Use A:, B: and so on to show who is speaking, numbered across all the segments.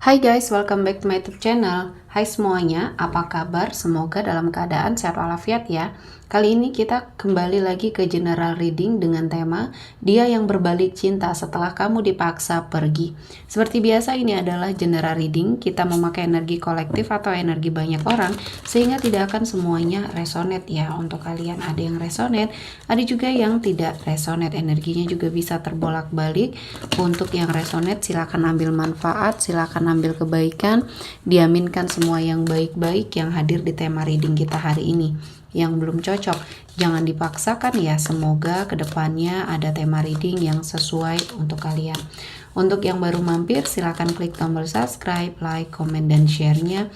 A: Hai guys, welcome back to my YouTube channel. Hai semuanya, apa kabar? Semoga dalam keadaan sehat walafiat ya. Kali ini kita kembali lagi ke general reading dengan tema Dia yang berbalik cinta setelah kamu dipaksa pergi. Seperti biasa, ini adalah general reading. Kita memakai energi kolektif atau energi banyak orang sehingga tidak akan semuanya resonate ya. Untuk kalian ada yang resonate, ada juga yang tidak resonate. Energinya juga bisa terbolak-balik. Untuk yang resonate silakan ambil manfaat, silakan ambil kebaikan, diaminkan semua yang baik-baik yang hadir di tema reading kita hari ini. Yang belum cocok jangan dipaksakan ya, semoga kedepannya ada tema reading yang sesuai untuk kalian. Untuk yang baru mampir silakan klik tombol subscribe, like, komen, dan share-nya,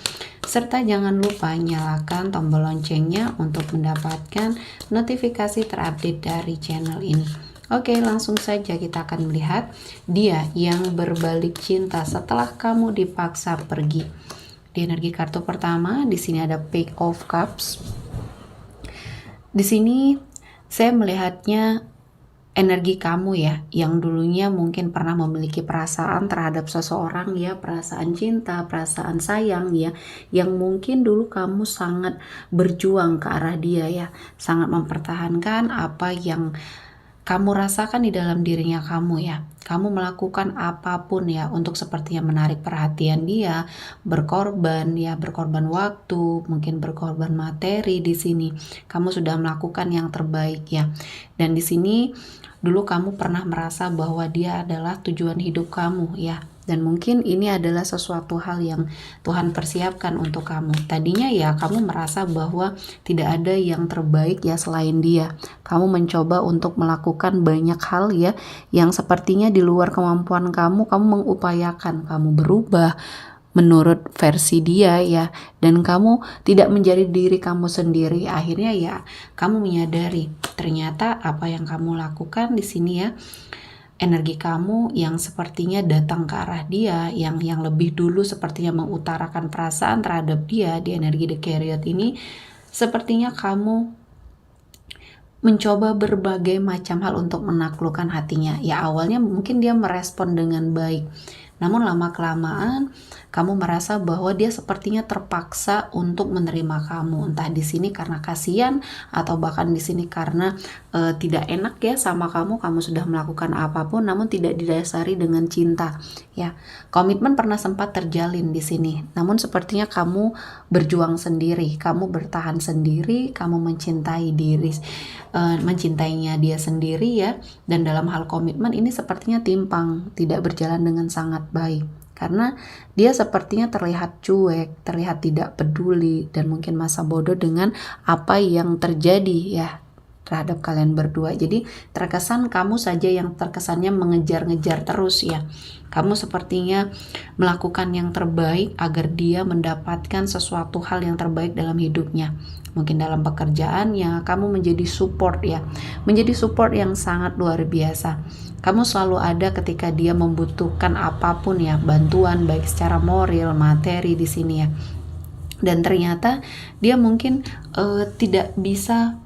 A: serta jangan lupa nyalakan tombol loncengnya untuk mendapatkan notifikasi terupdate dari channel ini. Oke, langsung saja kita akan melihat dia yang berbalik cinta setelah kamu dipaksa pergi. Di energi kartu pertama, di sini ada Page of Cups. Di sini saya melihatnya energi kamu ya, yang dulunya mungkin pernah memiliki perasaan terhadap seseorang ya, perasaan cinta, perasaan sayang ya, yang mungkin dulu kamu sangat berjuang ke arah dia ya, sangat mempertahankan apa yang kamu rasakan di dalam dirinya kamu ya. Kamu melakukan apapun ya untuk sepertinya menarik perhatian dia, berkorban ya, berkorban waktu, mungkin berkorban materi di sini. Kamu sudah melakukan yang terbaik ya. Dan di sini dulu kamu pernah merasa bahwa dia adalah tujuan hidup kamu ya. Dan mungkin ini adalah sesuatu hal yang Tuhan persiapkan untuk kamu. Tadinya ya kamu merasa bahwa tidak ada yang terbaik ya selain dia. Kamu mencoba untuk melakukan banyak hal ya yang sepertinya di luar kemampuan kamu mengupayakan, kamu berubah menurut versi dia ya, dan kamu tidak menjadi diri kamu sendiri. Akhirnya ya kamu menyadari ternyata apa yang kamu lakukan di sini ya, energi kamu yang sepertinya datang ke arah dia, yang lebih dulu sepertinya mengutarakan perasaan terhadap dia di energi The Chariot ini, sepertinya kamu mencoba berbagai macam hal untuk menaklukkan hatinya. Ya awalnya mungkin dia merespon dengan baik, namun lama-kelamaan kamu merasa bahwa dia sepertinya terpaksa untuk menerima kamu. Entah di sini karena kasihan atau bahkan di sini karena tidak enak ya sama kamu sudah melakukan apapun namun tidak didasari dengan cinta. Ya, komitmen pernah sempat terjalin di sini. Namun sepertinya kamu berjuang sendiri, kamu bertahan sendiri, kamu mencintai mencintainya dia sendiri ya. Dan dalam hal komitmen ini sepertinya timpang, tidak berjalan dengan sangat baik. Karena dia sepertinya terlihat cuek, terlihat tidak peduli, dan mungkin masa bodoh dengan apa yang terjadi ya terhadap kalian berdua. Jadi terkesan kamu saja yang terkesannya mengejar-ngejar terus ya. Kamu sepertinya melakukan yang terbaik agar dia mendapatkan sesuatu hal yang terbaik dalam hidupnya. Mungkin dalam pekerjaannya kamu menjadi support ya, menjadi support yang sangat luar biasa. Kamu selalu ada ketika dia membutuhkan apapun ya, bantuan baik secara moral, materi di sini ya. Dan ternyata dia mungkin tidak bisa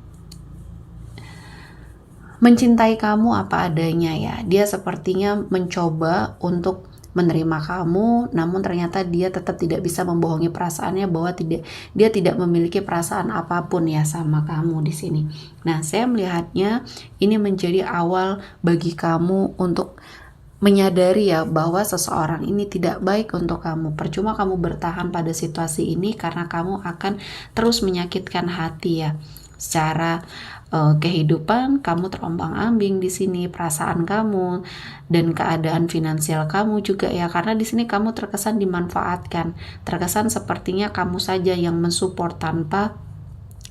A: mencintai kamu apa adanya ya. Dia sepertinya mencoba untuk menerima kamu, namun ternyata dia tetap tidak bisa membohongi perasaannya bahwa dia tidak memiliki perasaan apapun ya sama kamu di sini. Nah, saya melihatnya ini menjadi awal bagi kamu untuk menyadari ya bahwa seseorang ini tidak baik untuk kamu. Percuma kamu bertahan pada situasi ini karena kamu akan terus menyakitkan hati ya. Secara kehidupan kamu terombang-ambing di sini, perasaan kamu dan keadaan finansial kamu juga ya, karena di sini kamu terkesan dimanfaatkan, terkesan sepertinya kamu saja yang mensupport tanpa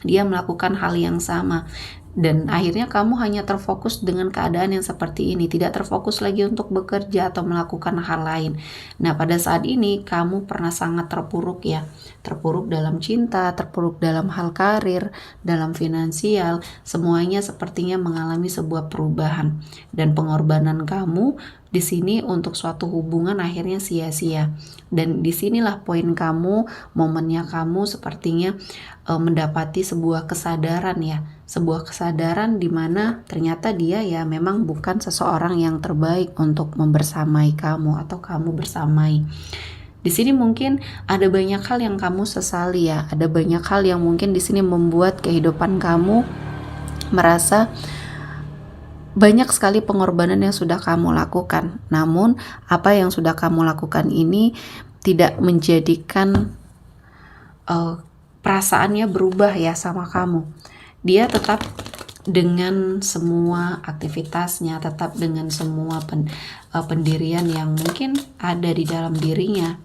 A: dia melakukan hal yang sama. Dan akhirnya kamu hanya terfokus dengan keadaan yang seperti ini, tidak terfokus lagi untuk bekerja atau melakukan hal lain. Nah, pada saat ini kamu pernah sangat terpuruk ya, terpuruk dalam cinta, terpuruk dalam hal karir, dalam finansial, semuanya sepertinya mengalami sebuah perubahan. Dan pengorbanan kamu di sini untuk suatu hubungan akhirnya sia-sia. Dan disinilah poin kamu, momennya kamu sepertinya mendapati sebuah kesadaran ya, sebuah kesadaran di mana ternyata dia ya memang bukan seseorang yang terbaik untuk membersamai kamu atau kamu bersamai. Di sini mungkin ada banyak hal yang kamu sesali ya, ada banyak hal yang mungkin di sini membuat kehidupan kamu merasa banyak sekali pengorbanan yang sudah kamu lakukan. Namun apa yang sudah kamu lakukan ini tidak menjadikan perasaannya berubah ya sama kamu. Dia tetap dengan semua aktivitasnya, tetap dengan semua pendirian yang mungkin ada di dalam dirinya.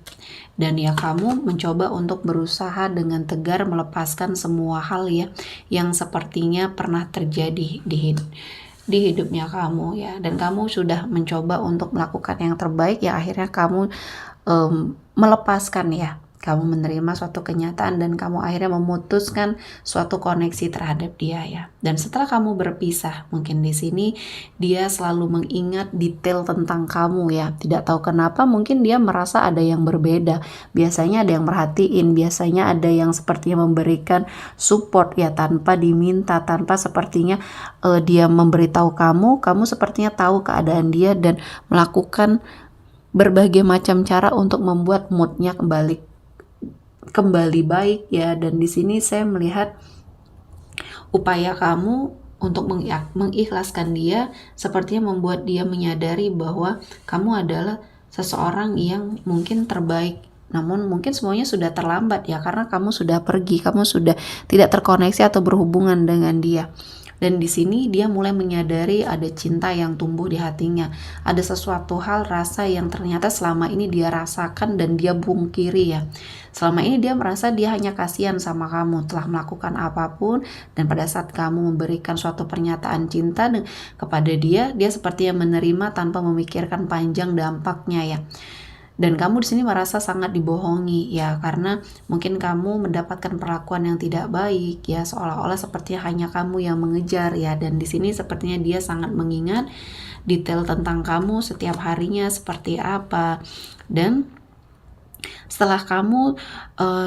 A: Dan ya kamu mencoba untuk berusaha dengan tegar melepaskan semua hal ya yang sepertinya pernah terjadi di hidupnya kamu ya, dan kamu sudah mencoba untuk melakukan yang terbaik ya, akhirnya kamu melepaskan ya, kamu menerima suatu kenyataan dan kamu akhirnya memutuskan suatu koneksi terhadap dia ya. Dan setelah kamu berpisah, mungkin di sini dia selalu mengingat detail tentang kamu ya. Tidak tahu kenapa, mungkin dia merasa ada yang berbeda. Biasanya ada yang merhatiin, biasanya ada yang sepertinya memberikan support ya tanpa diminta, tanpa sepertinya dia memberitahu kamu sepertinya tahu keadaan dia dan melakukan berbagai macam cara untuk membuat moodnya kembali baik ya. Dan di sini saya melihat upaya kamu untuk mengikhlaskan dia sepertinya membuat dia menyadari bahwa kamu adalah seseorang yang mungkin terbaik. Namun mungkin semuanya sudah terlambat ya, karena kamu sudah pergi, kamu sudah tidak terkoneksi atau berhubungan dengan dia. Dan di sini dia mulai menyadari ada cinta yang tumbuh di hatinya. Ada sesuatu hal, rasa yang ternyata selama ini dia rasakan dan dia bungkiri ya. Selama ini dia merasa dia hanya kasihan sama kamu, telah melakukan apapun, dan pada saat kamu memberikan suatu pernyataan cinta kepada dia sepertinya menerima tanpa memikirkan panjang dampaknya ya. Dan kamu di sini merasa sangat dibohongi ya, karena mungkin kamu mendapatkan perlakuan yang tidak baik ya, seolah-olah sepertinya hanya kamu yang mengejar ya. Dan di sini sepertinya dia sangat mengingat detail tentang kamu setiap harinya seperti apa. Dan setelah kamu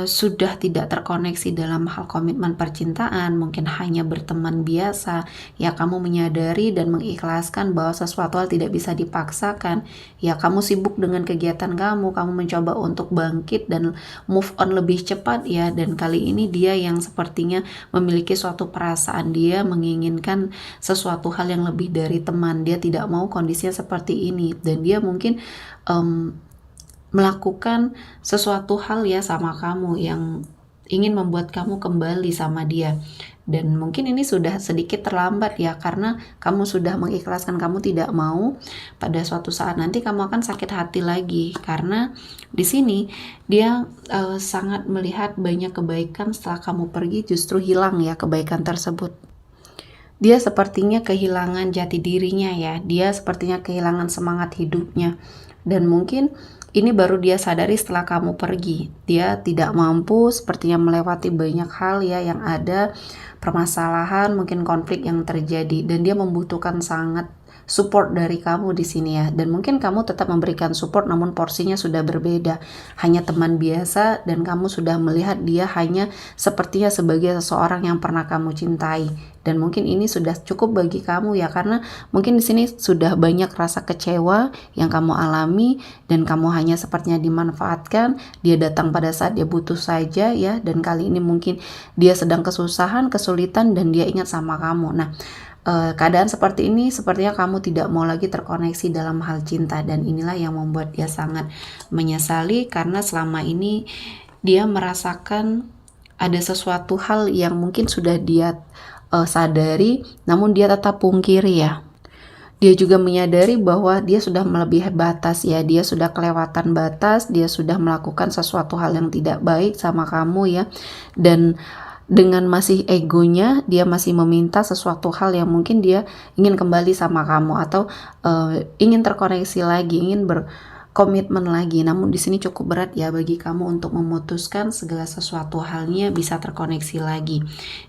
A: sudah tidak terkoneksi dalam hal komitmen percintaan, mungkin hanya berteman biasa, ya kamu menyadari dan mengikhlaskan bahwa sesuatu hal tidak bisa dipaksakan. Ya kamu sibuk dengan kegiatan kamu mencoba untuk bangkit dan move on lebih cepat ya. Dan kali ini dia yang sepertinya memiliki suatu perasaan, dia menginginkan sesuatu hal yang lebih dari teman. Dia tidak mau kondisinya seperti ini, dan dia mungkin melakukan sesuatu hal ya sama kamu yang ingin membuat kamu kembali sama dia. Dan mungkin ini sudah sedikit terlambat ya, karena kamu sudah mengikhlaskan, kamu tidak mau pada suatu saat nanti kamu akan sakit hati lagi, karena di sini dia sangat melihat banyak kebaikan setelah kamu pergi justru hilang ya kebaikan tersebut. Dia sepertinya kehilangan jati dirinya ya, dia sepertinya kehilangan semangat hidupnya. Dan mungkin ini baru dia sadari setelah kamu pergi. Dia tidak mampu sepertinya melewati banyak hal ya yang ada, permasalahan, mungkin konflik yang terjadi, dan dia membutuhkan sangat support dari kamu di sini ya. Dan mungkin kamu tetap memberikan support, namun porsinya sudah berbeda. Hanya teman biasa, dan kamu sudah melihat dia hanya sepertinya sebagai seseorang yang pernah kamu cintai. Dan mungkin ini sudah cukup bagi kamu ya, karena mungkin di sini sudah banyak rasa kecewa yang kamu alami, dan kamu hanya sepertinya dimanfaatkan. Dia datang pada saat dia butuh saja ya, dan kali ini mungkin dia sedang kesusahan, kesulitan, dan dia ingat sama kamu. Nah, keadaan seperti ini sepertinya kamu tidak mau lagi terkoneksi dalam hal cinta, dan inilah yang membuat dia sangat menyesali, karena selama ini dia merasakan ada sesuatu hal yang mungkin sudah dia sadari, namun dia tetap pungkiri ya. Dia juga menyadari bahwa dia sudah melebihi batas ya, dia sudah kelewatan batas, dia sudah melakukan sesuatu hal yang tidak baik sama kamu ya. Dan dengan masih egonya, dia masih meminta sesuatu hal yang mungkin dia ingin kembali sama kamu, atau ingin terkoneksi lagi, ingin berkomitmen lagi. Namun di sini cukup berat ya bagi kamu untuk memutuskan segala sesuatu halnya bisa terkoneksi lagi.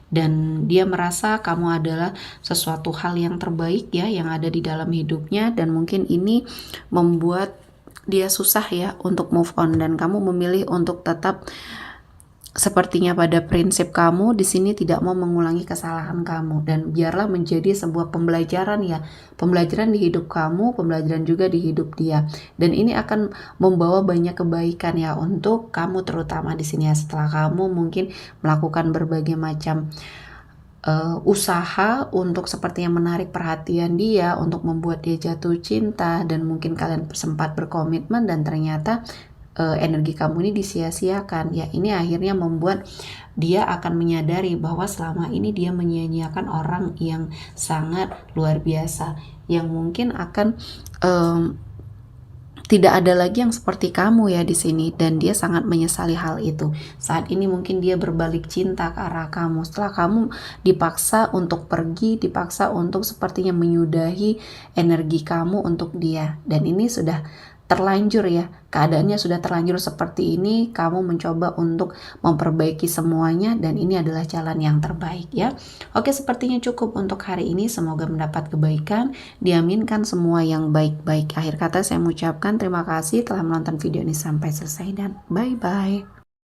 A: Dan dia merasa kamu adalah sesuatu hal yang terbaik ya yang ada di dalam hidupnya, dan mungkin ini membuat dia susah ya untuk move on, dan kamu memilih untuk tetap sepertinya pada prinsip kamu di sini tidak mau mengulangi kesalahan kamu, dan biarlah menjadi sebuah pembelajaran ya, pembelajaran di hidup kamu, pembelajaran juga di hidup dia, dan ini akan membawa banyak kebaikan ya untuk kamu terutama di sini ya, setelah kamu mungkin melakukan berbagai macam usaha untuk sepertinya menarik perhatian dia, untuk membuat dia jatuh cinta, dan mungkin kalian sempat berkomitmen dan ternyata energi kamu ini disia-siakan ya. Ini akhirnya membuat dia akan menyadari bahwa selama ini dia menyia-nyiakan orang yang sangat luar biasa, yang mungkin akan tidak ada lagi yang seperti kamu ya di sini, dan dia sangat menyesali hal itu. Saat ini mungkin dia berbalik cinta ke arah kamu setelah kamu dipaksa untuk pergi, dipaksa untuk sepertinya menyudahi energi kamu untuk dia, dan ini sudah terlanjur ya, keadaannya sudah terlanjur seperti ini. Kamu mencoba untuk memperbaiki semuanya, dan ini adalah jalan yang terbaik ya. Oke, sepertinya cukup untuk hari ini. Semoga mendapat kebaikan, diaminkan semua yang baik-baik. Akhir kata saya mengucapkan terima kasih telah menonton video ini sampai selesai, dan bye-bye.